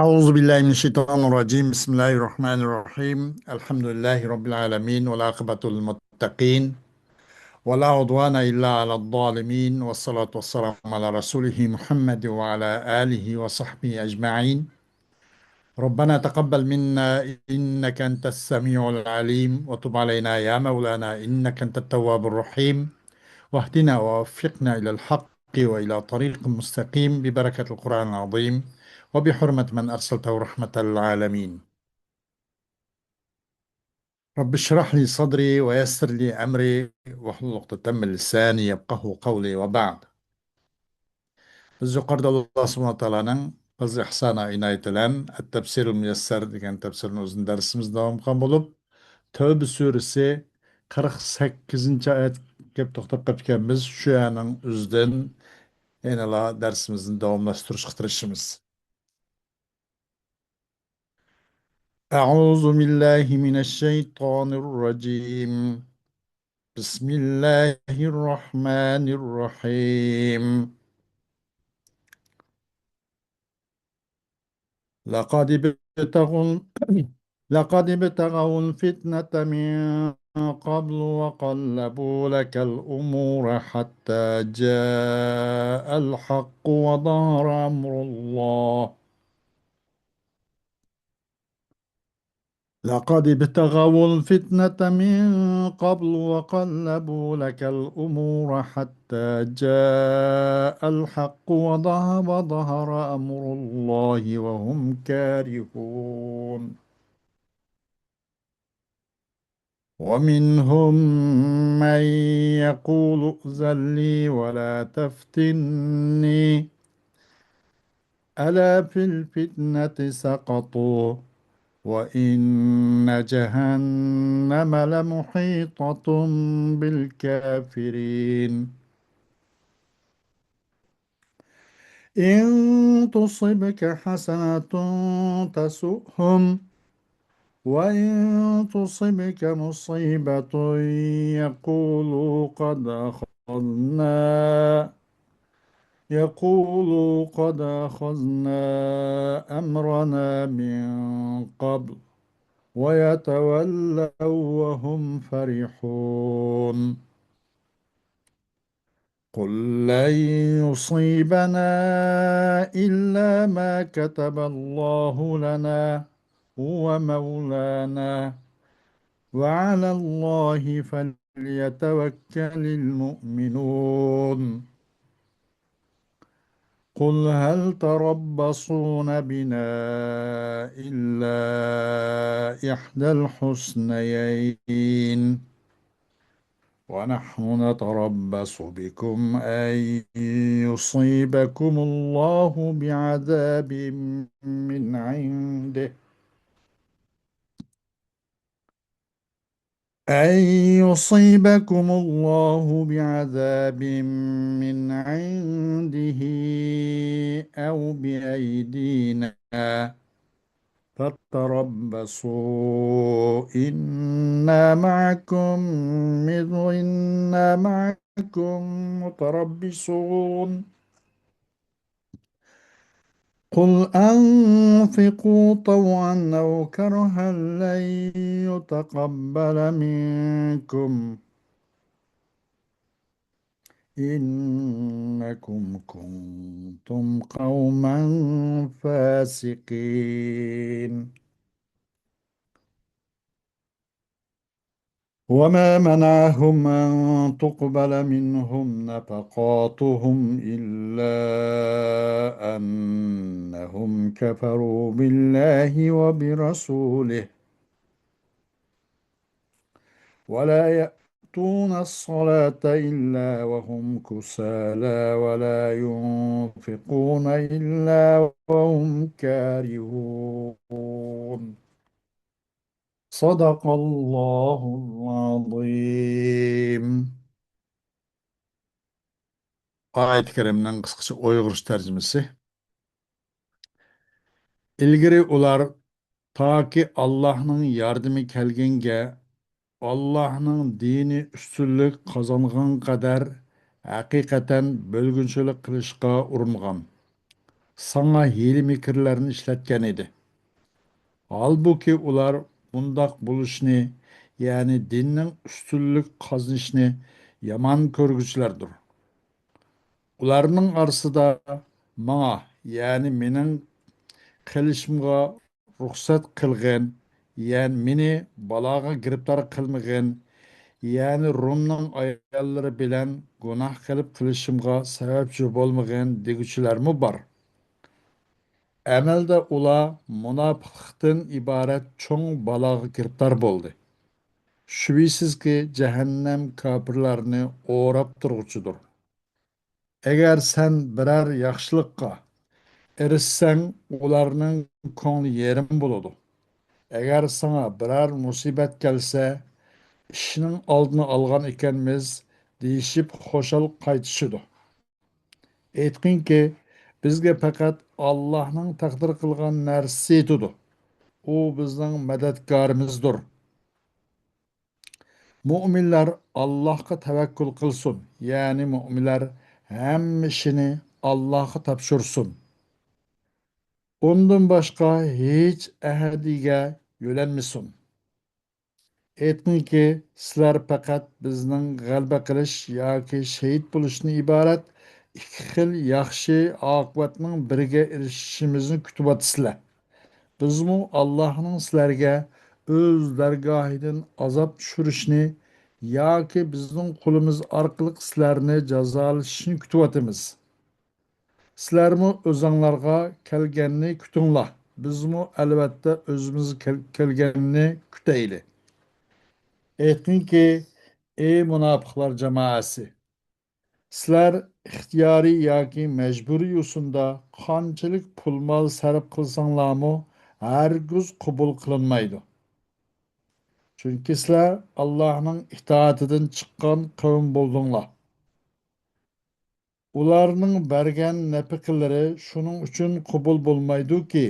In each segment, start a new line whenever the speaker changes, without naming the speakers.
أعوذ بالله من الشيطان الرجيم. بسم الله الرحمن الرحيم. الحمد لله رب العالمين والعاقبة للمتقين ولا عدوان إلا على الظالمين، والصلاة والسلام على رسوله محمد وعلى آله وصحبه أجمعين. ربنا تقبل منا إنك أنت السميع العليم، وتب علينا يا مولانا إنك أنت التواب الرحيم، واهدنا ووفقنا إلى الحق وإلى طريق مستقيم ببركة القرآن العظيم وبحرمة من أرسلته رحمة العالمين. رب اشرح لي صدري ويسر لي أمري واحلل عقدة من لساني يفقهوا قولي. وبعد. Biz yuqorida Alloh subhanahu va taoloning fazl ihsoni inoyati bilan at-tafsirul muyassar degan tafsirni o'zini darsimiz davom qilgan bo'lib, Tavba surasi 48 oyat kelib to'xtab qolganmiz. Shu yerning o'zidan yana darsimizni davomlashtirishga tirishimiz. A'udzu billahi minash shaytonir rajim. بسم الله الرحمن الرحيم. لقد ابتغوا لقد ابتغوا الفتنة من قبل وقلبوا لك الأمور حتى جاء الحق وظهر أمر الله. لقد ابتغوا الفتنة من قبل وقلبوا لك الأمور حتى جاء الحق وظهر أمر الله وهم كارهون. ومنهم من يقول ائذن لي ولا تفتني ألا في الفتنة سقطوا وإن جهنم لمحيطة بالكافرين. إن تصبك حسنة تسؤهم وإن تصبك مصيبة أخذنا يقولوا قد أخذنا أمرنا من قبل ويتولوا وهم فرحون. قل لن يصيبنا إلا ما كتب الله لنا هو مولانا وعلى الله فليتوكل المؤمنون. قل هل تربصون بنا إلا إحدى الحسنيين ونحن نتربص بكم أن يصيبكم الله بعذاب من عنده أن يصيبكم الله بعذاب من عنده أو بأيدينا فتربصوا إنا معكم متربصون. قل أنفقوا طوعا أو كرها لن يتقبل منكم إنكم كنتم قوما فاسقين. وما منعهم أن تقبل منهم نفقاتهم إلا أنهم كفروا بالله وبرسوله ولا يأتون الصلاة إلا وهم كسالى ولا ينفقون إلا وهم كارهون. صدق الله العظيم. Ayet-i Kerim'den kısaca Uygur tercümesi. İlgiri ular ta ki Allah'ın yardımı kelgenge, Allah'ın dini üstünlük kazanğan kadar hakikaten bölgünçülük kılışqa urunğan. sana hiyli mikirlerini işletken idi. Halbuki ular bundaq buluşni, yani dinning ustunlik qozonishni yomon ko'rguvchilardir. Ularning orasida manga, ya'ni mening qilishimga ruxsat qilgan, ya'ni meni baloga giribtor qilmagan, ya'ni Rumning ayollari bilan gunoh qilib qilishimga sababchi bo'lmagan deguvchilarmi bor. Amalda ular munofiqlikdan iborat cho'ng baloga giribtor bo'ldi. Shubhisizki jahannam kofirlarni o'rab turg'uchidir. Agar sen biror yaxshilikqa erishsang, ularning ko'ngli yerim bo'ladi. Agar sana biror musibat kelsa, ishning oldini olgan ekanmiz deyishib xo'shal qaytishidi. Aytqinki, bizga faqat Allohning taqdir qilgan narsasi yetadi. U bizning madadkorimizdir. Mu'minlar Allohga tavakkul qilsin. Ya'ni mu'minlar hamma ishini Allohga topshirsin. Undan boshqa hech ahadiga yo'lanmasin. Aytqinki, sizlar faqat bizning g'alaba qilish yoki shahid bo'lishni iborat ikki xil yaxshi oqibatning biriga erishishimizni kutyapsizlar. Bizmu Allohning sizlarga o'z dargohidan azob tushirishni yoki bizning qo'limiz orqali sizlarni jazolashni kutyapmiz. Sizlarmi o'zinglarga kelganini kutinglar. Bizmu albatta o'zimiz kelganini kutayli. Aytqinki, ey munofiqlar jamoasi, sizlar ixtiyoriy yoki majburiy yo'sinda qanchalik pul mol sarf qilsanglarmi hargiz qabul qilinmaydi. Chunki sizlar Allohning itoatidan chiqqan qavm bo'ldinglar. Ularning bergan nafaqalari shuning uchun qabul bo'lmaydi-ki,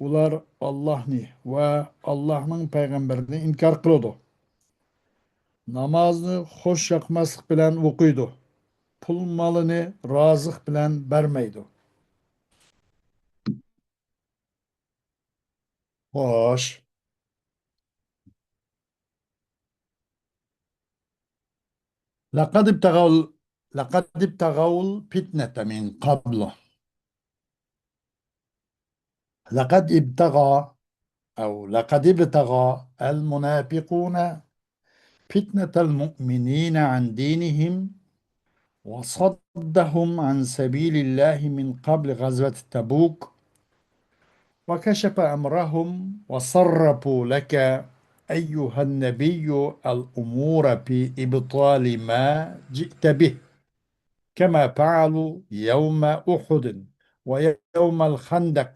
ular Allohni va Allohning payg'ambarini inkor qiladi. Namozni xush yoqmaslik bilan o'qiydi. Pul molini roziq bilan bermaydi. Xo'sh, laqad ibtag'aw laqad ibtag'awul fitnata min qablu. لقد ابتغى لقد ابتغى المنافقون فتنة المؤمنين عن دينهم وصدهم عن سبيل الله من قبل غزوة تبوك وكشف أمرهم وصرفوا لك أيها النبي الأمور في إبطال ما جئت به كما فعلوا يوم أحد ويوم الخندق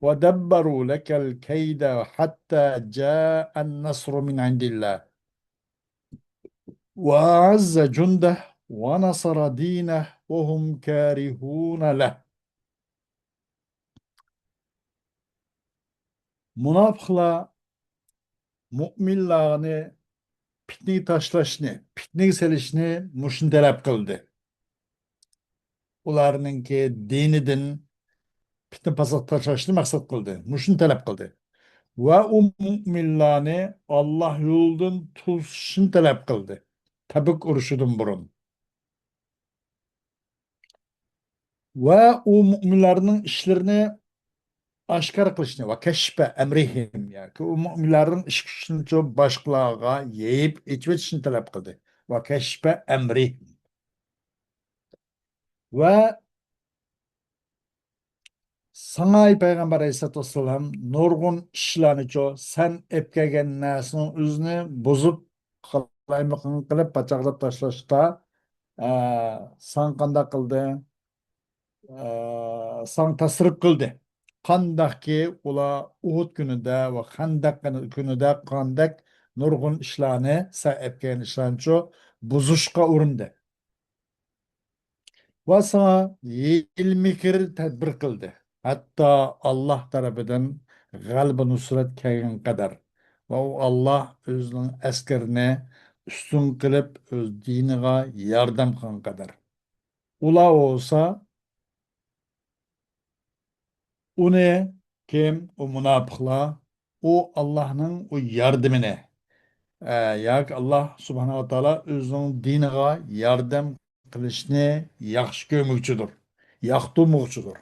ودبروا لك الكيد حتى جاء النصر من عند الله وأعز جنده ونصر دينه وهم كارهون له. Münafıklar müminlerini fitneyi taşlaşını, fitneyi selişini muşun talep kıldı. Ularınki dinidin fitne pasat taşlaşını maksat kıldı. Muşun talep kıldı. Ve o müminlerini Allah yolundan tutuşunu talep kıldı. Tabuk uruşudun burun. Ve o müminlerin işlerini aşkar kılışını ve keşfe emrihim, yani ki o müminlerin iş güçünü çok başkalarına yiyip içmek talep kıldı. Ve keşfe emrihim. Ve sana Peygamber Aleyhisselatü Vesselam nurgun işlerini çok sen epkegen nesinin özünü bozup kalaymakını kılıp bıçaklap taşlaşta san kanda kıldı, san tasrif kıldı. Kandaki ula Uhud günüde ve Handak günüde kandak nurgun işlerini sen epkegen işlerini çok bozuşka urundu. Ve sana ilmikir tedbir kıldı. Hatta Allah tarafından galba nusret kelgen kadar. Ve o Allah özünün askerini üstün kılıp öz dinine yardım kılgan kadar. Ula olsa O ne? Kim? O münafıklar. O Allah'ın o yardımını. Yak Allah subhanahu wa ta'ala özünün dinine yardım kılışını yaxşı görmükçüdür. Yaxtırmokçudur.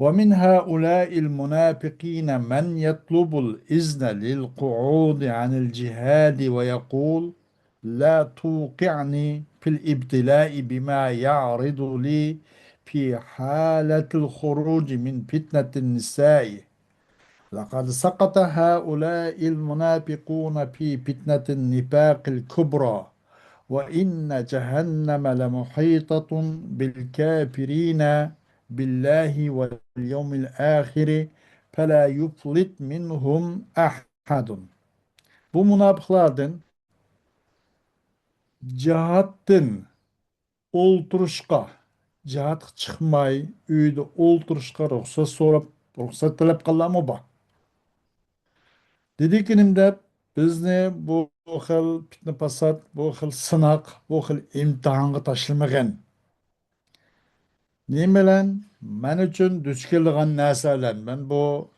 ومن هؤلاء المنافقين من يطلب الإذن للقعود عن الجهاد ويقول لا توقعني في الابتلاء بما يعرض لي في حالة الخروج من فتنة النساء. لقد سقط هؤلاء المنافقون في فتنة النفاق الكبرى، وإن جهنم لمحيطة بالكافرين بالله واليوم الآخر فلا يفلت منهم أحد. Bu münafıklardan cihattın olturuşqa, cihat çıkmay, uyda olturuşqa ruhsat sorup, ruhsat talep kılamı ba. Dedikinimde bizni bu xil fitna fasad, bu xil sınaq, bu xil imtihanga tashlamagan. Ne bilan men uchun duch kelgan narsalar. Men bu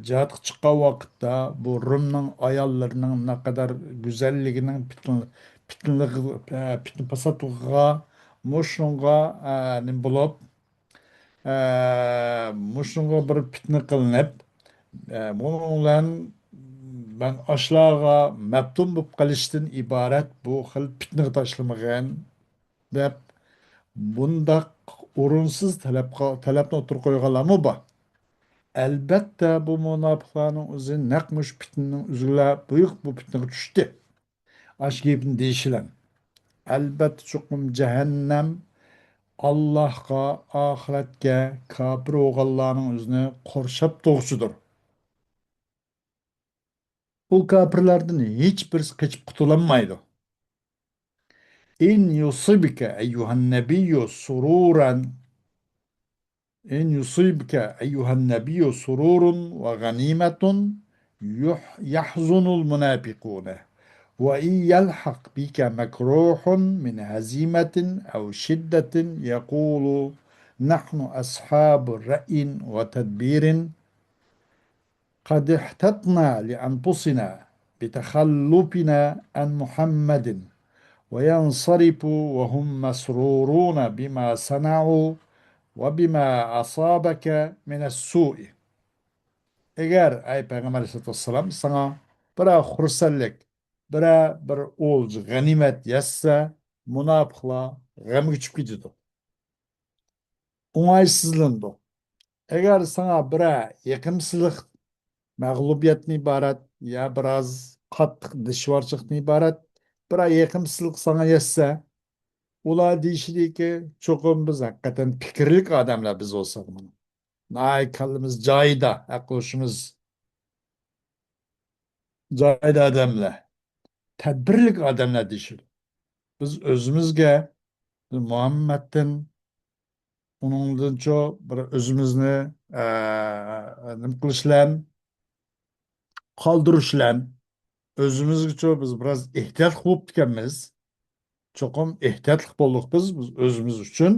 jihatga chiqqan vaqtda bu Rumning ayollarining naqadar go'zalligining fitna fasadga mushunga nim bo'lib, mushunga bir fitna qilinib, bunun bilan ben aşlağa meptun bu kalıştın ibaret bu xil fitne taşlamagan dep bunda urunsuz talepne otur koygalarmı ba. Elbette bu münafıkların özü nekmiş fitnenin üzüle büyük bu fitne düştü. Aşk ibn değişilen. Elbette çokum cehennem Allah'a, ahiretke, kafir oğullarının özünü korşap doğuşudur. Bu kafirlerden hiçbirisi kaçıp kutulanmaydı. إن يصبك أيها النبي سرورا إن يصيبك أيها النبي سرور وغنيمة يحزن المنافقون وإن يلحق بك مكروح من هزيمة أو شدة يقول نحن أصحاب رأي وتدبير قد احتطنا لأنفسنا بتخلفنا عن محمد وينصرفوا وهم مسرورون بما صنعوا وبما أصابك من السوء. Eğer ey Peygamber Aleyhisselam sana bir hursallik, bir olcu ganimet yetse münafıkla gam güçüp gidiyor. Umaysızlandı. Eğer sana bir yakımsızlık mağlubiyetini ibaret ya biraz katlık dışvarçılıkını ibaret bir yakımsızlık sana yetse ular deyishdi ki cho'qim biz haqiqatan fikrlik odamlar biz olsak mana. Nay kallamiz joyida, aql hushimiz joyida odamlar. Tadbirlik odamlar deyishdi. Biz o'zimizga biz Muhammaddan uningdan cho bir o'zimizni nima qilishlan, qoldirishlan, o'zimizga cho biz biroz ehtiyot qilib ekanmiz. Cho'qim ehtiyotli bo'ldik biz o'zimiz uchun.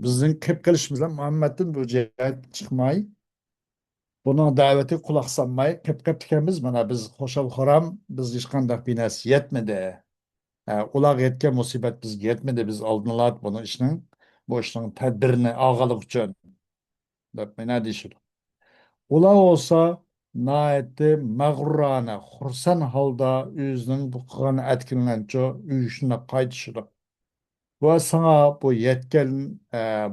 Bizning qilib qilishimiz bilan Muhammaddan bu jihat chiqmay buning da'vatiga quloq solmay qilib ekanmiz. Mana biz xo'shal xo'ram biz hech qanday bir narsa yetmadi. Ularga yetgan musibat bizga yetmadi. Biz oldin olar buni ishning bu ishning tadbirini olganlik uchun deb mana deyishdi. Ular olsa nihoyatda mag'rurona, xursand holda o'zining bu qilgan atkinlancho uyushini qaytishdi. Va sana bu yetken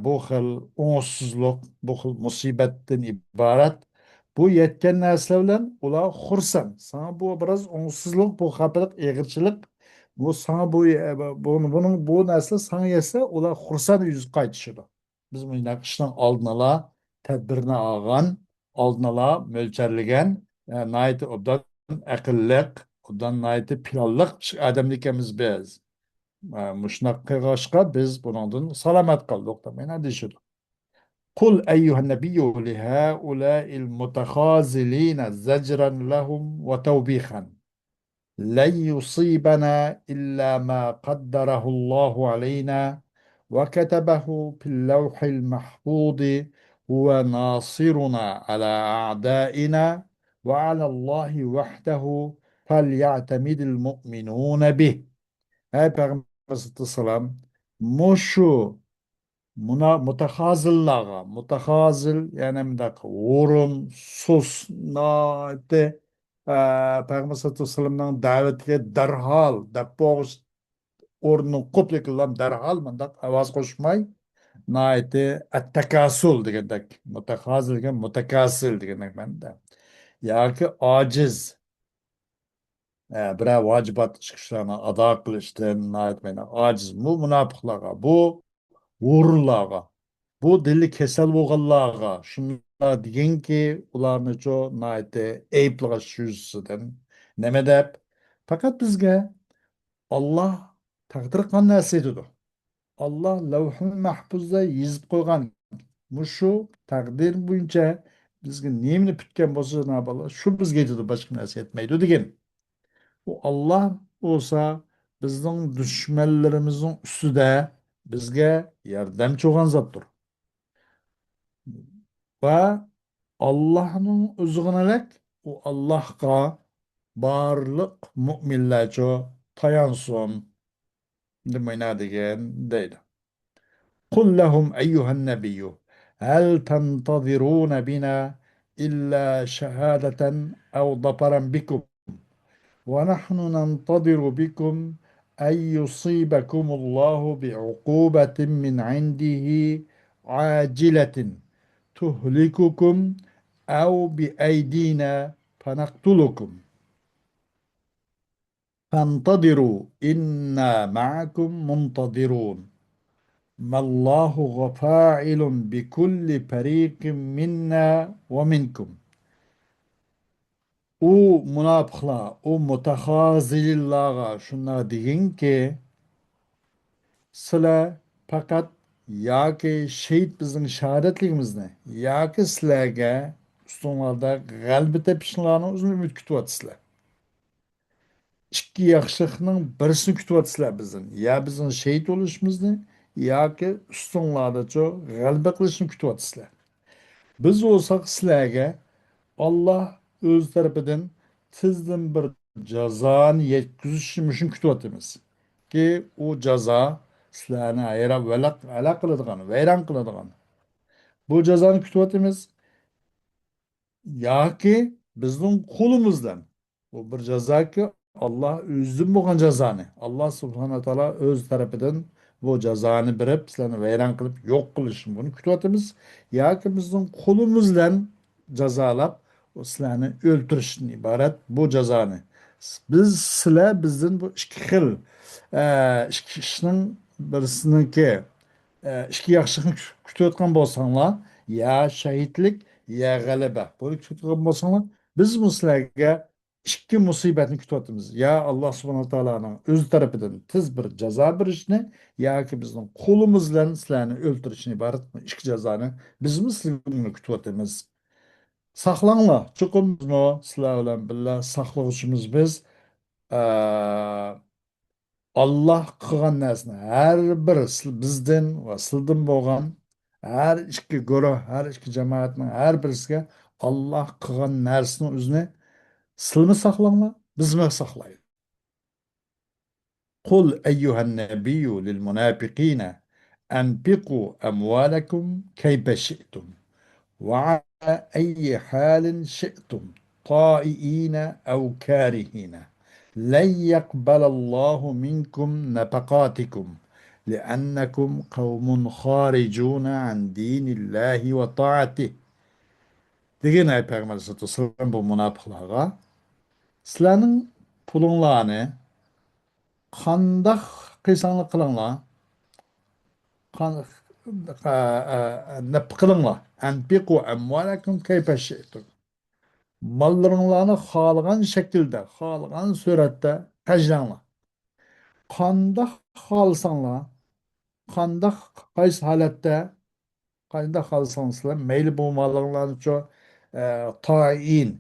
bu xil ongsuzluk, bu xil musibatdan ibaret. Bu yetken narsalar bilan ular xursand. Sana bu biraz ongsuzluk, bu xafalık, egirchilik, bu sana bu narsa sana yetsa ular xursand yüz qaytishadi. Biz bu ishning oldin ola tadbirini olgan, oldin ola mo'ljallagan, nihoyatda obdan aqlliq, obdan nihoyatda planliq odam ekanmiz biz. Muşnak qilg'achqa biz bundan salomat qoldik deb meni deyishadi. قل أيها النبي لهؤلاء المتخاذلين زجرا لهم وتوبيخا لن يصيبنا إلا ما قدره الله علينا وكتبه في اللوح المحفوظ هو ناصرنا على أعدائنا وعلى الله وحده فليعتمد المؤمنون به. Ey Peygamber Aleyhisselam, muşu mutahazıl yani mıdak orun sus naite Peygamber Aleyhisselam'ın davetiga darhal dapboğuz orunu kopyakilam darhal mındak avaz koşmay naite attakasul degandek mutahazıl degan mutakasil degandek manda yoki ojiz biror vojibat ishlarni ado qilishdan ojiz bu munofiqlarga bu o'rinlarga bu dili kasal bo'lganlarga shunday deganki ularni cho ayblash yuzasidan nima deb faqat bizga Alloh taqdir qilgan narsa edi. Alloh lavhul mahfuzda yozib qo'ygan mushu taqdir bo'yicha bizga nemani bitgan bo'lsa Janob Alloh shu bizga yetadi boshqa narsa yetmaydi degan. Bu Allah olsa bizning dushmanlarimizning ustida bizga yordamchi bo'lgan zotdir. Va Allohning o'zig'inalak u Allohga barliq mu'minlarcha tayansin demaydigan deydi. Qul lahum ayyuhan nabiyyu hal tantaziruna bina illa shahadatan aw dafaran bikum ونحن ننتظر بكم أن يصيبكم الله بعقوبة من عنده عاجلة تهلككم أو بأيدينا فنقتلكم فانتظروا إنا معكم منتظرون ما الله فاعل بكل فريق منا ومنكم. U münafıklar, o mutahazillarga şunlar deyin ki sizlar fakat yoki şehit bizning shahodatligimizni yoki sizlarga ustinglarda g'alaba topishinglarni o'zini umid kutyapsizlar. Ikki yaxshilikning birisini kutyapsizlar bizdan. Ya bizning shehid bo'lishimizni yoki ustinglarda g'alaba qilishni kutyapsizlar. Biz olsak sizlarga Allah öz tarafidan tizden bir cezanı yetkizishini shuni kutyapmiz ki u jazo sizlarni alaq qiladigan vayron qiladigan bu jazoni kutyapmiz yoki bizning qo'limizdan bu bir jazoki Alloh o'zidan bo'lgan jazoni Alloh subhanahu va taolo o'z tarafidan bu jazoni berib sizlarni vayron qilib yo'q qilishini buni kutyapmiz yoki bizning qo'limizdan jazolab sizlarni o'ltirishdan iborat bu jazoni biz sizlar bizdan bu ikki xil ikki ishning birisiniki ikki yaxshilikni kutayotgan bo'lsanglar ya shahidlik ya g'alaba buni kutayotgan bo'lsanglar biz bu sizlarga ikki musibatni kutyapmiz ya Alloh subhanahu taoloning o'zi tarafidan tiz bir jazo berishni yoki bizning qo'limiz bilan sizlarni o'ltirishni iborat ikki jazoni biz sizlarni kutyapmiz. Saqlanglar, chuqurmi sizlar bilan birga saqlovchimiz biz. Eee, Alloh qilgan narsani har bir bizdan va sizdan bo'lgan har ikki guruh, har ikki jamoatning har birisiga Alloh qilgan narsani o'zini silmi saqlanglar, bizmi saqlaylik. قل أيها النبي للمنافقين أنفقوا أموالكم كيف شئتم وعلى أي حال شئتم طائعين أو كارهين لن يقبل الله منكم نفقاتكم لأنكم قوم خارجون عن دين الله وطاعته. Degan ey Peygamber Aleyhisselam bu münafıklara sizlarning pulinglarni qandoq qilsanglar qilinglar naf qilinglar anfiqu amvalakum kayfa shi'tum mollaringlarni xohlagan shaklda xohlagan suratda tajlanglar qandoq xohlasanglar qandoq qaysi holatda qandoq xohlasangsizlar mayli bu mollaringlarni toin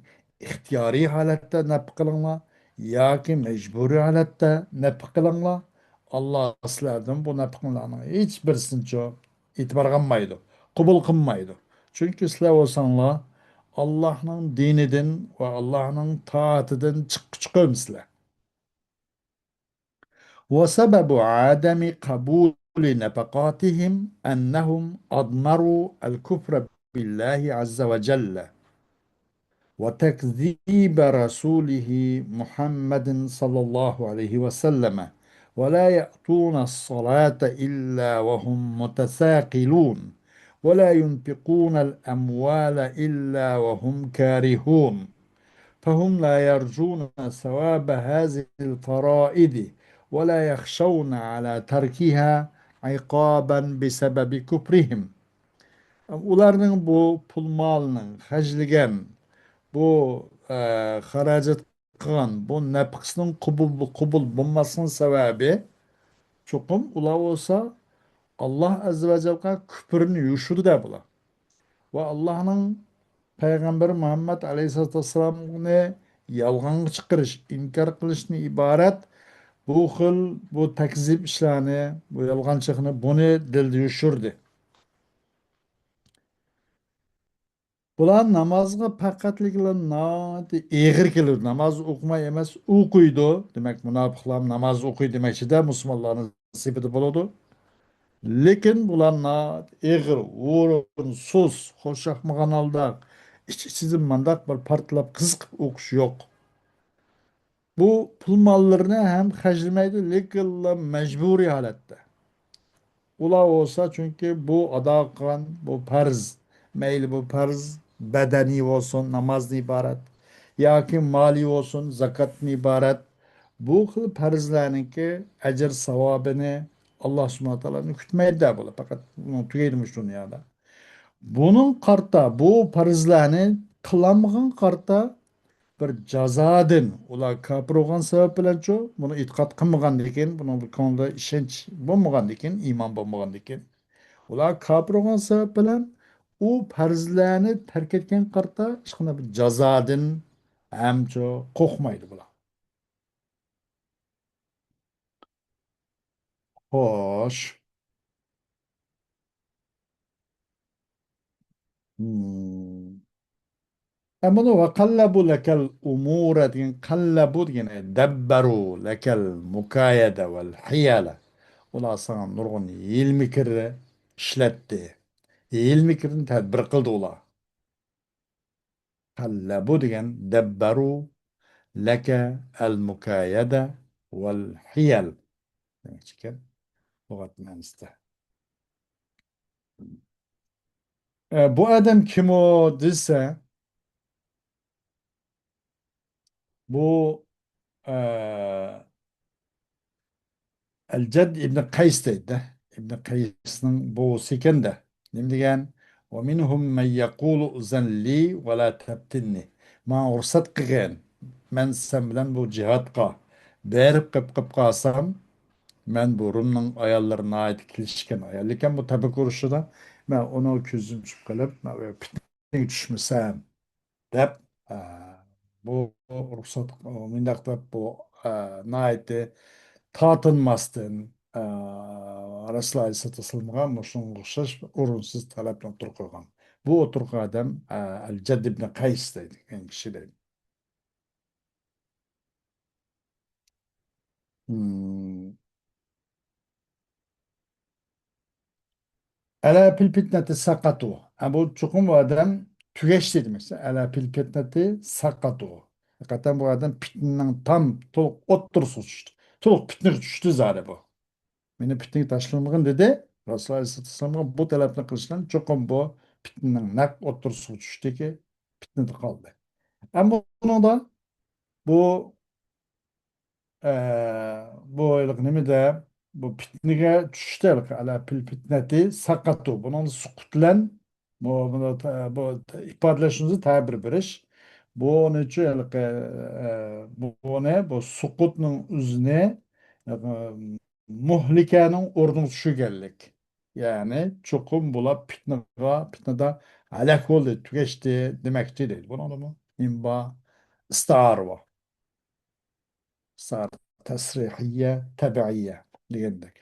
ixtiyoriy holatda naf qilinglar yoki majburiy holatda naf qilinglar Alloh sizlardan bu nafqlarning hech birisini e'tiborga olmaydi qabul qilmaydi Çünkü sizler olsanlar Allah'ın dininden ve Allah'ın taatinden çıkmışlar. وسبب عدم قبول نفقاتهم أنهم أضمروا الكفر بالله عز وجل وتكذيب رسوله محمد صلى الله عليه وسلم ولا يأتون الصلاة إلا وهم متثاقلون ولا ينفقون الأموال إلا وهم كارهون فهم لا يرجون ثواب هذه الفرائض ولا يخشون على تركها عقابا بسبب كفرهم. Ularning bu pul molning hajligan, bu xarajat qilgan, bu nafqasining qubul bo'lmasning sababi cho'qim ular bo'lsa Alloh azza va jalla kufrni yushurda bular. Va Allohning payg'ambari Muhammad alayhissalatu vassalomni yolg'onga chiqarish, inkor qilishni iborat bu xil bu takzib ishlarni, bu yolg'onchilikni buni dilda yushirdi. Bular namozga faqatlikla eg'ir keladi. Namoz o'qimay emas, o'qiydi. Demak, munofiqlar namoz o'qiydi demakchida musulmonlarning sifati bo'ladi. Lekin bular eg'ir, o'rinsiz, xo'shyoqmagan holda ichsiz mandaq bir portlab qiziqib o'qish yo'q. Bu pul mallarını hem harcamaydı, lekin mecburi halatda. Ula olsa çünkü bu ada kılan, bu farz, meyli bu farz bedeni olsun, namazdan ibaret, ya ki mali olsun, zakatdan ibaret. Bu kıl farzlarının ki ecir savabını Allah subhanahu teala'nın kütmeydi de böyle. Fakat bunu tüyeymiş dünyada. Bunun kartta, bu farzlarını kılanmağın kartta bir jazodan ular kofir bo'lgan sabab bilanchu buni e'tiqod qilmagandan keyin buni bir ko'ngilda ishonch bo'lmagandan keyin iymon bo'lmagandan keyin ular kofir bo'lgan sabab bilan u farzlarni tark etgan qarta hech qanday bir jazodan hamcho qo'rqmaydi bular. Xo'sh. Hmm. Bunu ve kallabu lekel umura degan kallabu degan dabbaru lekel mukayede vel hiyala. Ular sana nurgun ilmikirni ishlatdi. Ilmikirni tadbir qildi ular. Kallabu degan dabbaru laka al mukayede vel hiyal. Demek ekan lug'at ma'nosida. Bu adam kim o desa bu e, El-Cedd İbni Kays deydi. İbni Kays'ın boğusu iken de. Ne degan? وَمِنْهُمْ مَنْ يَقُولُ اُذَنْ لِي وَلَا تَبْتِنِّ Ma ruhsat qilgan. Men sen bilen bu cihatqa berip qıp qalsam, men bu Rumның ayollarına ait kilişken ayol ekan bu tabak urushida men onu ko'zim tushib qolib, men fitnaga tushmasam deb bu ruhsat mendaq deb bu naiti tortinmasdan Rasululloh Aleyhisselatü Vesselam'a şunga o'xshash o'rinsiz talabni o'tirib qo'ygan. Bu o'tirgan odam Al-Jadd ibn Qays deydi, kishi deydi. Hmm. Ala fil fitneti sakatu. Bu çokum bu adam tügeçti demek. Ala fil fitneti sakatu. Hakikaten bu adam fitnenin tam toluk ottursu düştü. Toluk fitne düştü zaten bu. Meni fitneyi taşlamagın dedi. Resulullah Aleyhisselam'a bu talabını kılıştan çokum bu fitnenin nak ottursu düştü ki fitnede kaldı. Ama bunu da bu bu aylık nemi de bu pitnige düştük ala pil pitneti sakatu. Bunun sukutlen bu ifadeleşinizi tabir beriş. Bu ne için bu ne bu sukutun üzerine muhlikenin ordun şu gellik. Yani çokum bula pitnede alak oldu tükeşti demekçi değil. Bunu mu? İmba istarva. صار تصريحية تبعية لعندك.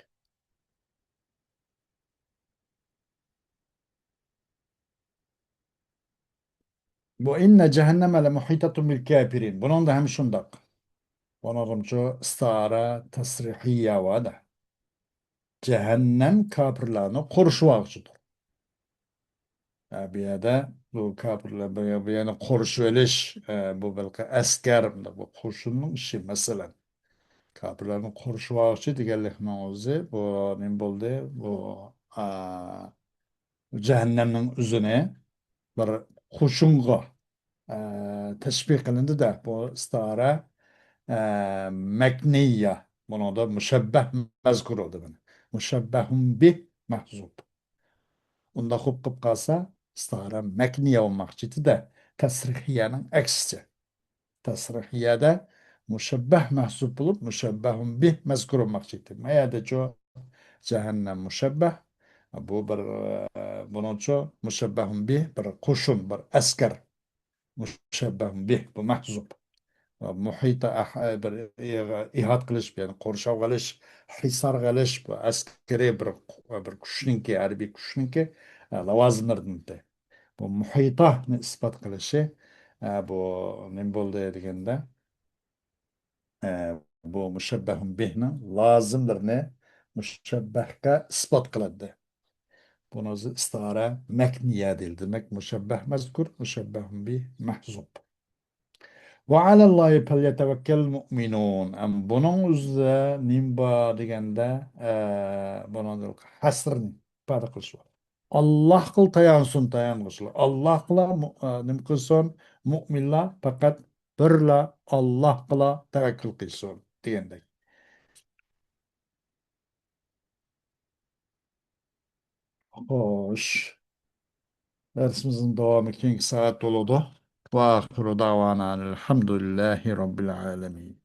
Bu inne cehenneme le muhitatun bil kafirin. Bunun da hem şundak. Onarımcı istara tasrihiyya vada. Cehennem kafirlerini koruşuvakçıdır. Bir yerde bu kafirler bir yana koruşuveliş bu belki asker bu kurşunun işi mesela. Kafirlerini koruşuvakçı digerlikten ozi bu ne boldu bu cehennemin üzerine bir kurşunga teşbih kılındı da bu istara mekniyya. Bunu da müşebbeh mezkur oldu bana. Müşebbehun bih mahzup. Unda hukuk kalsa istara mekniye olmak ciddi de tesrihiyenin eksisi. Tesrihiyede müşebbeh mahzup olup müşebbehun bih mezkur olmak ciddi. Meyade ço cehennem müşebbeh bu bir bunun ço müşebbehun bih bir kuşun bir asker müşebbehun bih bu mahzup. Muhita bir ihat qilish ya'ni qurshov qilish hisar qilish bu askariy bir kuchninki harbiy kuchninki lavozimlardan bu muhitani isbot qilishi bu nima bo'ldi deganda bu mushabbahun bihni lozimlarni mushabbahga isbot qiladi. Buni o'zi istara makniya deyildi. Demak mushabbah mazkur mushabbahun bih mahzub. Ve alallahi felyetevekkel mu'minun. Bunun üzerine nimba degende bunun hasrını para kılış var. Allah kıl tayansın tayanmışlar. Allah kıla nim kılsın mu'minler fakat birla Allah kıla tevekkül kılsın degende. Hoş. Dersimizin devamı 2 saat doludu. Ve ahiru davana elhamdülillahi rabbil alemin.